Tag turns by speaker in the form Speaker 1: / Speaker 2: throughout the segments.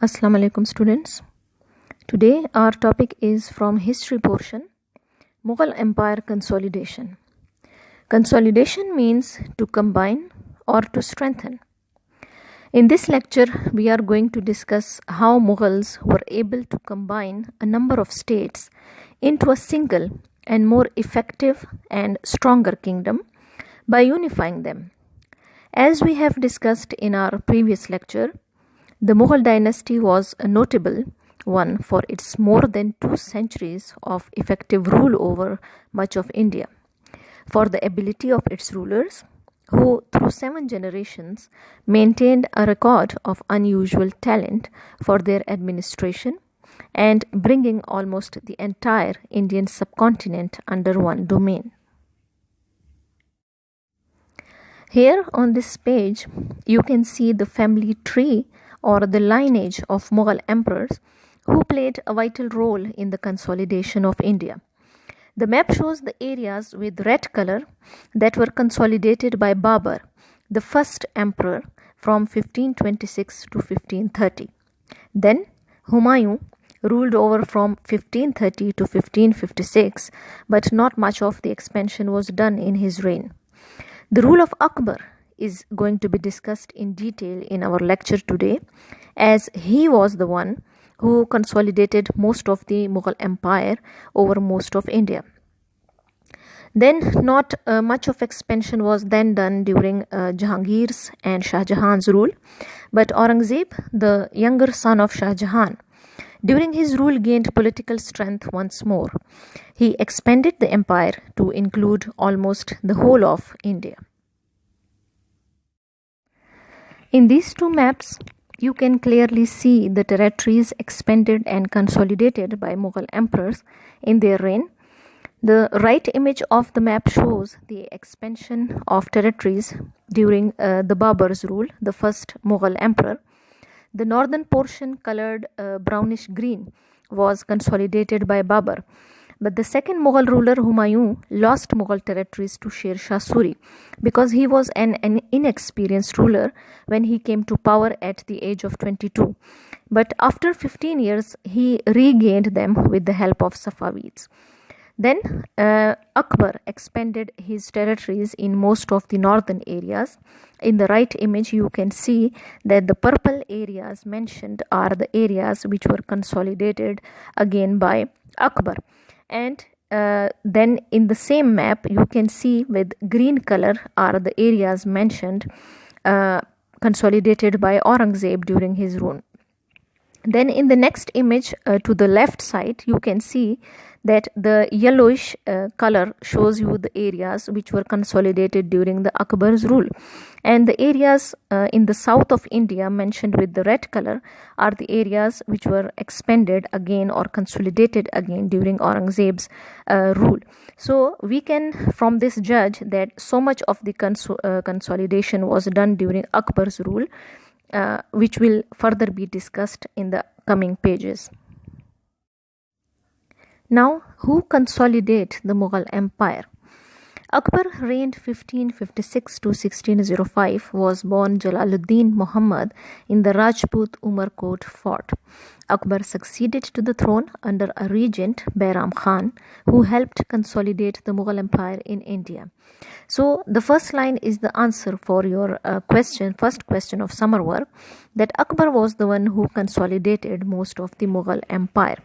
Speaker 1: Assalamu alaikum students. Today our topic is from history portion, Mughal Empire Consolidation. Consolidation means to combine or to strengthen. In this lecture we are going to discuss how Mughals were able to combine a number of states into a single and more effective and stronger kingdom by unifying them. As we have discussed in our previous lecture, the Mughal dynasty was a notable one for its more than 2 centuries of effective rule over much of India, for the ability of its rulers, who through 7 generations maintained a record of unusual talent for their administration and bringing almost the entire Indian subcontinent under one domain. Here on this page, you can see the family tree or the lineage of Mughal emperors who played a vital role in the consolidation of India. The map shows the areas with red color that were consolidated by Babur, the first emperor from 1526 to 1530. Then Humayun ruled over from 1530 to 1556, but not much of the expansion was done in his reign. The rule of Akbar is going to be discussed in detail in our lecture today, as he was the one who consolidated most of the Mughal Empire over most of India. Then not much of expansion was then done during Jahangir's and Shah Jahan's rule, but Aurangzeb, the younger son of Shah Jahan, during his rule gained political strength once more. He expanded the empire to include almost the whole of India. In these two maps, you can clearly see the territories expanded and consolidated by Mughal emperors in their reign. The right image of the map shows the expansion of territories during the Babur's rule, the first Mughal emperor. The northern portion, colored brownish green, was consolidated by Babur. But the second Mughal ruler, Humayun, lost Mughal territories to Sher Shah Suri because he was an inexperienced ruler when he came to power at the age of 22. But after 15 years, he regained them with the help of Safavids. Then Akbar expanded his territories in most of the northern areas. In the right image, you can see that the purple areas mentioned are the areas which were consolidated again by Akbar. And then in the same map, you can see with green color are the areas mentioned consolidated by Aurangzeb during his rule. Then in the next image to the left side, you can see that the yellowish color shows you the areas which were consolidated during the Akbar's rule. And the areas in the south of India mentioned with the red color are the areas which were expanded again or consolidated again during Aurangzeb's rule. So we can from this judge that so much of the consolidation was done during Akbar's rule, which will further be discussed in the coming pages. Now, who consolidate the Mughal Empire? Akbar reigned 1556 to 1605, was born Jalaluddin Muhammad in the Rajput Umarkot fort. Akbar succeeded to the throne under a regent, Bairam Khan, who helped consolidate the Mughal Empire in India. So the first line is the answer for your first question of summer work, that Akbar was the one who consolidated most of the Mughal Empire.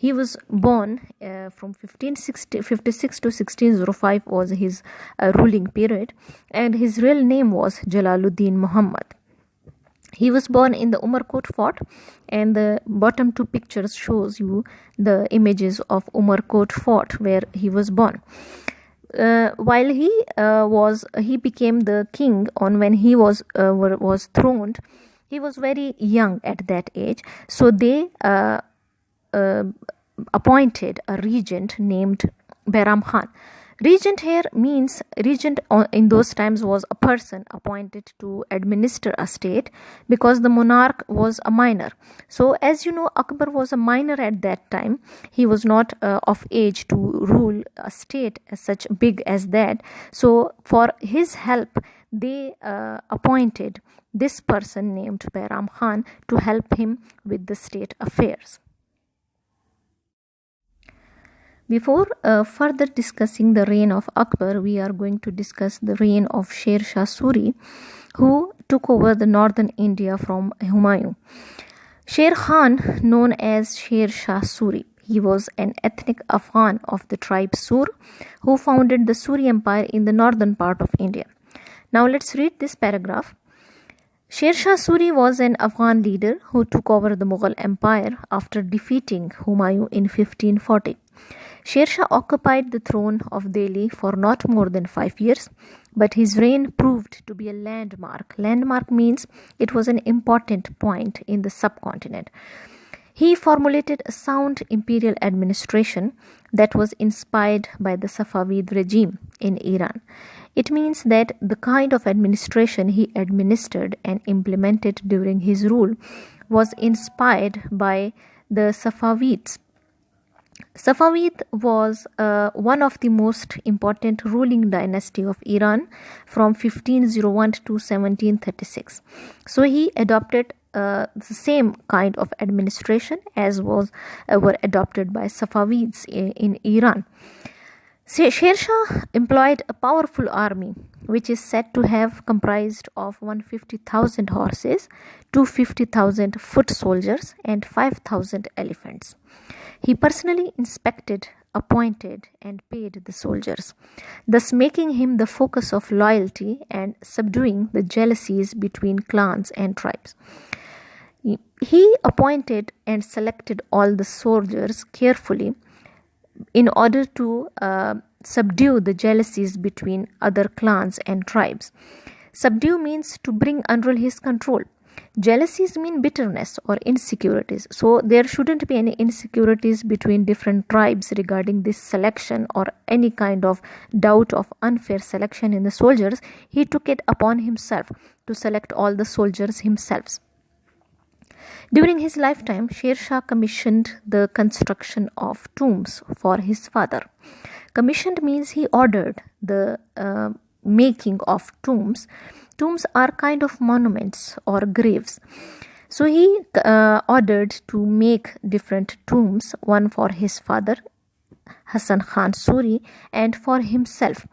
Speaker 1: He was born from 1556 to 1605 was his ruling period, and his real name was Jalaluddin Muhammad. He was born in the Umarkot fort, and the bottom two pictures shows you the images of Umarkot fort where he was born. While he became the king on when he was throned, he was very young at that age. So they appointed a regent named Bairam Khan. Regent here means regent in those times was a person appointed to administer a state because the monarch was a minor. So as you know, Akbar was a minor at that time. He was not of age to rule a state as such big as that. So for his help, they appointed this person named Bairam Khan to help him with the state affairs. Before further discussing the reign of Akbar, we are going to discuss the reign of Sher Shah Suri, who took over the northern India from Humayun. Sher Khan, known as Sher Shah Suri, he was an ethnic Afghan of the tribe Sur, who founded the Suri Empire in the northern part of India. Now let's read this paragraph. Sher Shah Suri was an Afghan leader who took over the Mughal Empire after defeating Humayun in 1540. Sher Shah occupied the throne of Delhi for not more than 5 years, but his reign proved to be a landmark. Landmark means it was an important point in the subcontinent. He formulated a sound imperial administration that was inspired by the Safavid regime in Iran. It means that the kind of administration he administered and implemented during his rule was inspired by the Safavids. Safavid was one of the most important ruling dynasty of Iran from 1501 to 1736. So he adopted the same kind of administration as were adopted by Safavids in Iran. Sher Shah employed a powerful army, which is said to have comprised of 150,000 horses, 250,000 foot soldiers, and 5,000 elephants. He personally inspected, appointed, and paid the soldiers, thus making him the focus of loyalty and subduing the jealousies between clans and tribes. He appointed and selected all the soldiers carefully in order to subdue the jealousies between other clans and tribes. Subdue means to bring under his control. Jealousies mean bitterness or insecurities. So there shouldn't be any insecurities between different tribes regarding this selection or any kind of doubt of unfair selection in the soldiers. He took it upon himself to select all the soldiers himself. During his lifetime, Sher Shah commissioned the construction of tombs for his father. Commissioned means he ordered the making of tombs. Tombs are kind of monuments or graves. So he ordered to make different tombs, one for his father, Hassan Khan Suri, and for himself.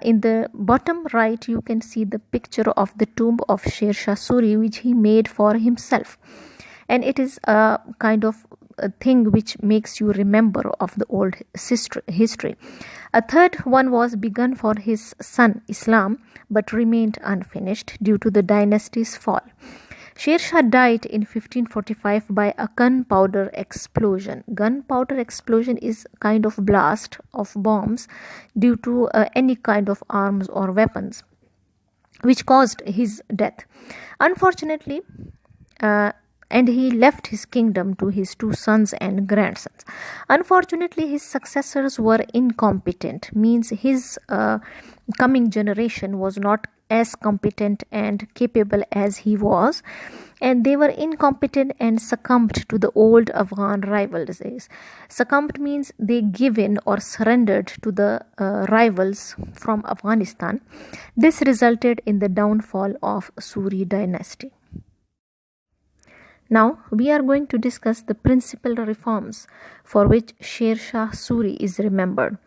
Speaker 1: In the bottom right, you can see the picture of the tomb of Sher Shah Suri, which he made for himself. And it is a kind of a thing which makes you remember of the old history. A third one was begun for his son Islam, but remained unfinished due to the dynasty's fall. Sher Shah died in 1545 by a gunpowder explosion. Gunpowder explosion is a kind of blast of bombs due to any kind of arms or weapons, which caused his death. Unfortunately, and he left his kingdom to his two sons and grandsons. Unfortunately, his successors were incompetent, means his coming generation was not as competent and capable as he was, and they were incompetent and succumbed to the old Afghan rivalries. Succumbed means they give in or surrendered to the rivals from Afghanistan. This resulted in the downfall of Suri dynasty. Now we are going to discuss the principal reforms for which Sher Shah Suri is remembered.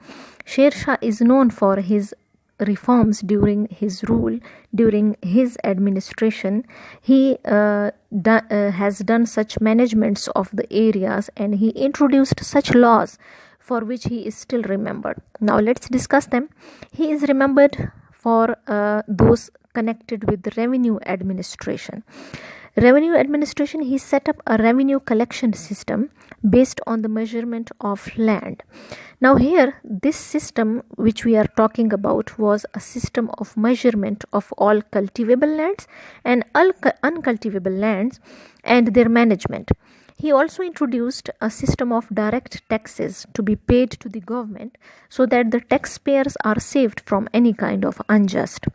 Speaker 1: Sher Shah is known for his reforms during his rule, during his administration. He has done such managements of the areas, and he introduced such laws for which he is still remembered. Now let's discuss them. He is remembered for those connected with the revenue administration. Revenue administration, he set up a revenue collection system based on the measurement of land. Now here, this system which we are talking about was a system of measurement of all cultivable lands and uncultivable lands and their management. He also introduced a system of direct taxes to be paid to the government so that the taxpayers are saved from any kind of unjust.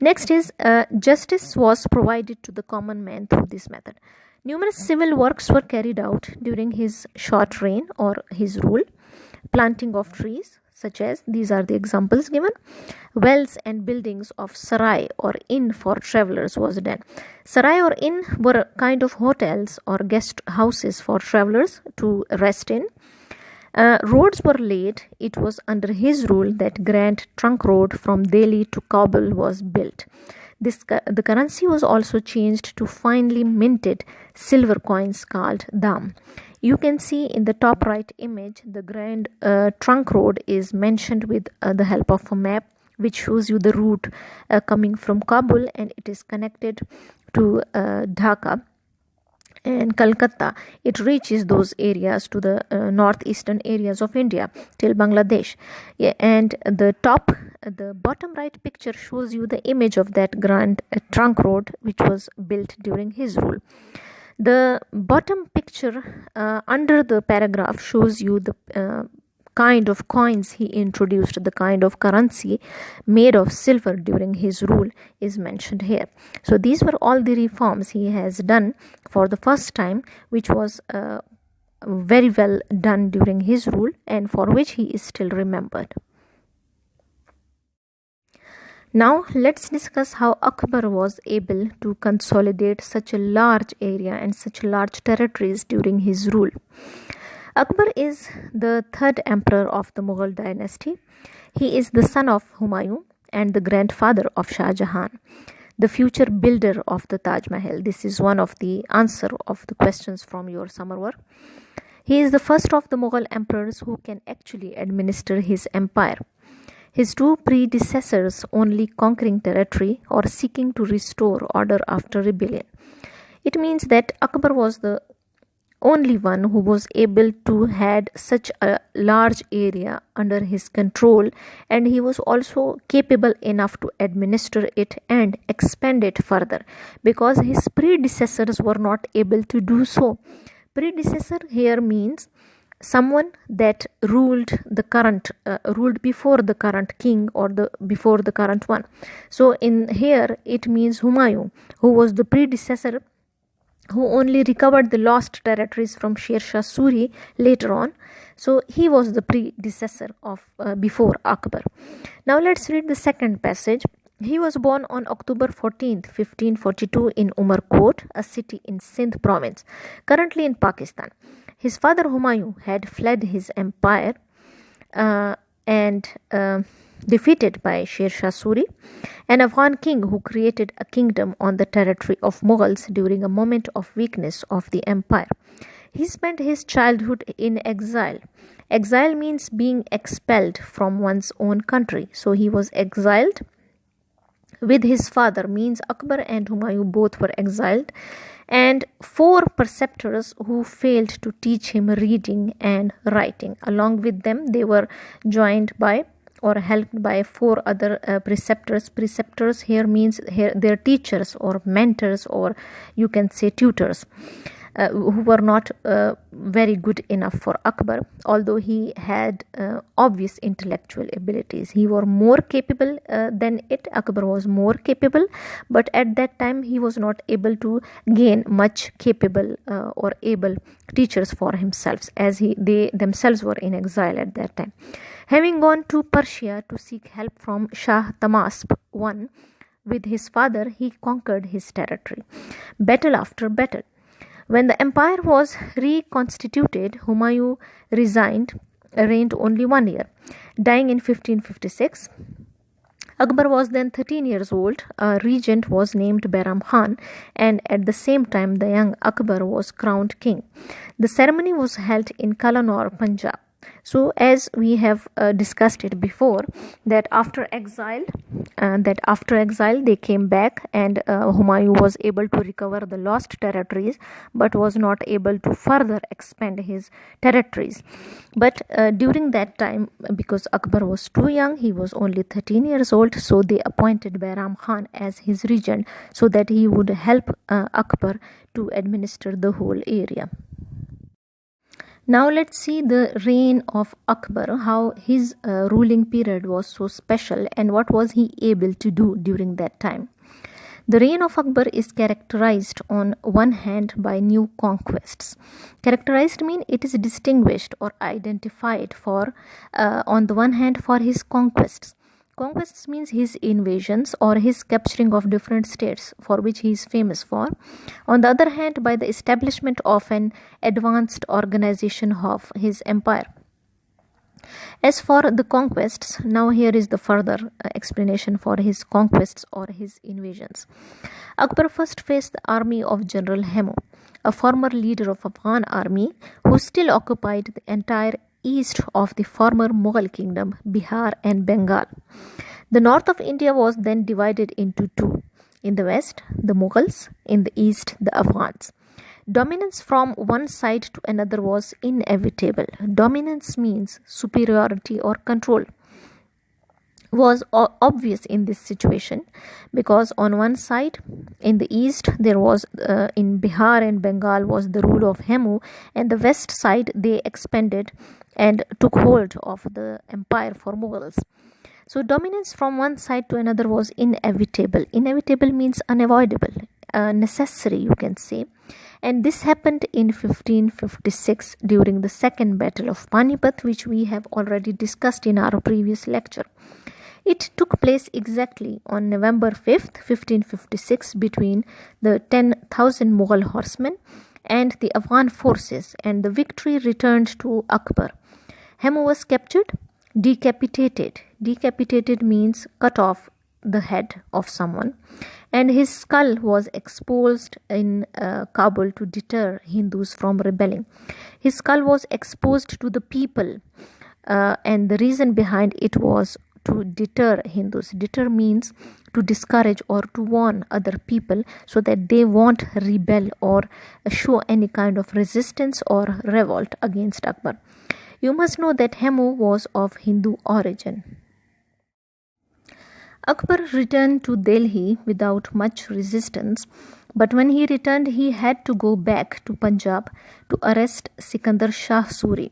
Speaker 1: Next is justice was provided to the common man through this method. Numerous civil works were carried out during his short reign or his rule. Planting of trees, such as these are the examples given. Wells and buildings of sarai or inn for travelers was done. Sarai or inn were kind of hotels or guest houses for travelers to rest in. Roads were laid. It was under his rule that Grand Trunk Road from Delhi to Kabul was built. The currency was also changed to finely minted silver coins called dam. You can see in the top right image the Grand Trunk Road is mentioned with the help of a map which shows you the route coming from Kabul, and it is connected to Dhaka and Calcutta. It reaches those areas to the northeastern areas of India till Bangladesh. Yeah, and the bottom right picture shows you the image of that Grand Trunk Road which was built during his rule. The bottom picture under the paragraph shows you the kind of coins he introduced, the kind of currency made of silver during his rule is mentioned here. So these were all the reforms he has done for the first time, which was very well done during his rule and for which he is still remembered. Now let's discuss how Akbar was able to consolidate such a large area and such large territories during his rule. Akbar is the third emperor of the Mughal dynasty. He is the son of Humayun and the grandfather of Shah Jahan, the future builder of the Taj Mahal. This is one of the answer of the questions from your summer work. He is the first of the Mughal emperors who can actually administer his empire. His two predecessors only conquering territory or seeking to restore order after rebellion. It means that Akbar was the only one who was able to had such a large area under his control, and he was also capable enough to administer it and expand it further, because his predecessors were not able to do so. Predecessor here means someone that ruled before the current king or before the current one. So in here it means Humayun, who was the predecessor, who only recovered the lost territories from Sher Shah Suri later on. So he was the predecessor of before Akbar. Now let's read the second passage. He was born on October 14th, 1542 in Umarkot, a city in Sindh province, currently in Pakistan. His father Humayun had fled his empire and defeated by Sher Shah Suri, an Afghan king who created a kingdom on the territory of Mughals during a moment of weakness of the empire. He spent his childhood in exile. Exile means being expelled from one's own country. So he was exiled with his father, means Akbar and Humayun both were exiled, and 4 preceptors who failed to teach him reading and writing. Along with them, they were joined by or helped by 4 other preceptors. Preceptors here means their teachers or mentors, or you can say tutors, who were not very good enough for Akbar, although he had obvious intellectual abilities. He was more capable than it. Akbar was more capable, but at that time he was not able to gain much capable or able teachers for himself, as they themselves were in exile at that time. Having gone to Persia to seek help from Shah Tahmasp I with his father, he conquered his territory, battle after battle. When the empire was reconstituted, Humayun reigned only 1 year, dying in 1556. Akbar was then 13 years old. A regent was named Behram Khan, and at the same time the young Akbar was crowned king. The ceremony was held in Kalanur, Punjab. So as we have discussed it before, that after exile they came back, and Humayun was able to recover the lost territories but was not able to further expand his territories. But during that time, because Akbar was too young, he was only 13 years old, so they appointed Behram Khan as his regent so that he would help Akbar to administer the whole area. Now let's see the reign of Akbar, how his ruling period was so special and what was he able to do during that time. The reign of Akbar is characterized on one hand by new conquests. Characterized means it is distinguished or identified for, on the one hand, for his conquests. Conquests means his invasions or his capturing of different states for which he is famous for. On the other hand, by the establishment of an advanced organization of his empire. As for the conquests, now here is the further explanation for his conquests or his invasions. Akbar first faced the army of General Hemu, a former leader of Afghan army who still occupied the entire east of the former Mughal kingdom, Bihar and Bengal. The north of India was then divided into two. In the west, the Mughals, in the east, the Afghans. Dominance from one side to another was inevitable. Dominance means superiority or control. Was obvious in this situation because on one side in the east there was in Bihar and Bengal was the rule of Hemu, and the west side they expanded and took hold of the empire for Mughals. So dominance from one side to another was inevitable. Inevitable means unavoidable, necessary, you can say. And this happened in 1556 during the second battle of Panipat, which we have already discussed in our previous lecture. It took place exactly on November 5th, 1556 between the 10,000 Mughal horsemen and the Afghan forces, and the victory returned to Akbar. Hemu was captured, decapitated. Decapitated means cut off the head of someone, and his skull was exposed in Kabul to deter Hindus from rebelling. His skull was exposed to the people, and the reason behind it was to deter Hindus. Deter means to discourage or to warn other people so that they won't rebel or show any kind of resistance or revolt against Akbar. You must know that Hemu was of Hindu origin. Akbar returned to Delhi without much resistance, but when he returned, he had to go back to Punjab to arrest Sikander Shah Suri.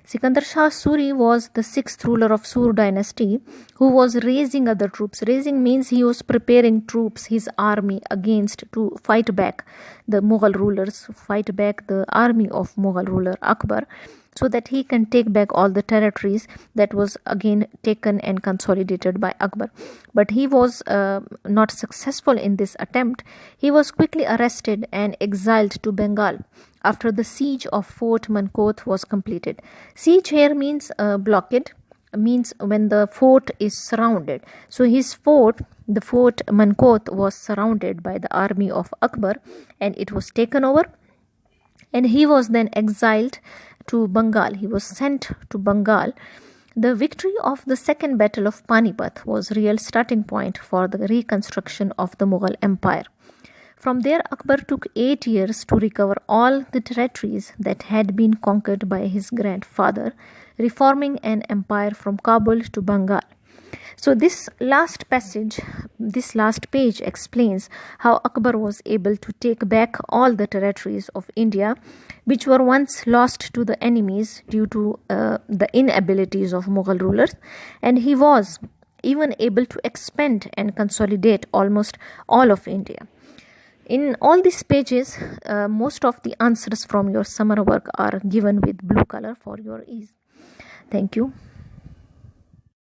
Speaker 1: Sikander Shah Suri was the sixth ruler of Sur dynasty who was raising other troops. Raising means he was preparing troops, his army against to fight back the Mughal rulers, fight back the army of Mughal ruler Akbar, so that he can take back all the territories that was again taken and consolidated by Akbar. But he was not successful in this attempt. He was quickly arrested and exiled to Bengal after the siege of Fort Mankot was completed. Siege here means blockade, means when the fort is surrounded. So his fort, the Fort Mankot, was surrounded by the army of Akbar and it was taken over, and he was then exiled to Bengal. He was sent to Bengal. The victory of the second battle of Panipat was real starting point for the reconstruction of the Mughal Empire. From there, Akbar took 8 years to recover all the territories that had been conquered by his grandfather, reforming an empire from Kabul to Bengal. So this last page explains how Akbar was able to take back all the territories of India which were once lost to the enemies due to the inabilities of Mughal rulers, and he was even able to expand and consolidate almost all of India. In all these pages, most of the answers from your summer work are given with blue color for your ease. Thank you.